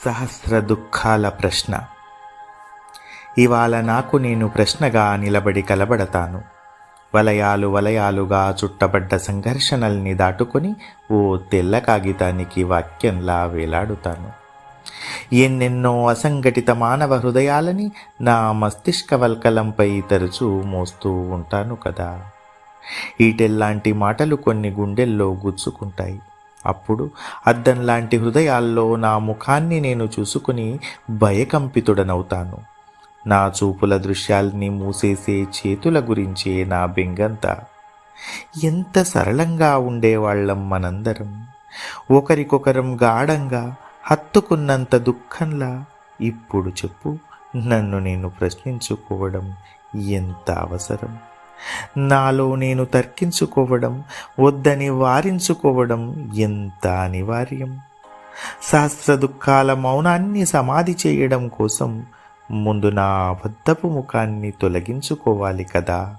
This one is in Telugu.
సహస్ర దుఃఖాల ప్రశ్న. ఇవాళ నాకు నేను ప్రశ్నగా నిలబడి కలబడతాను. వలయాలు వలయాలుగా చుట్టబడ్డ సంఘర్షణల్ని దాటుకొని ఓ తెల్ల కాగితానికి వాక్యంలా వేలాడుతాను. ఎన్నెన్నో అసంఘటిత మానవ హృదయాలని నా మస్తిష్క వల్కలంపై తరచూ మోస్తూ ఉంటాను కదా. ఈటెల్లాంటి మాటలు కొన్ని గుండెల్లో గుచ్చుకుంటాయి. అప్పుడు అద్దంలాంటి హృదయాల్లో నా ముఖాన్ని నేను చూసుకుని భయకంపితుడనవుతాను. నా చూపుల దృశ్యాల్ని మూసేసే చేతుల గురించే నా బెంగంతా. ఎంత సరళంగా ఉండేవాళ్ళం మనందరం, ఒకరికొకరం గాఢంగా హత్తుకున్నంత దుఃఖంలా. ఇప్పుడు చెప్పు, నన్ను నేను ప్రశ్నించుకోవడం ఎంత అవసరం? నాలో నేను తర్కించుకోవడం, వద్దని వారించుకోవడం ఎంత అనివార్యం? సహస్ర దుఃఖాల మౌనాన్ని సమాధి చేయడం కోసం ముందు నా అబద్ధపు ముఖాన్ని తొలగించుకోవాలి కదా.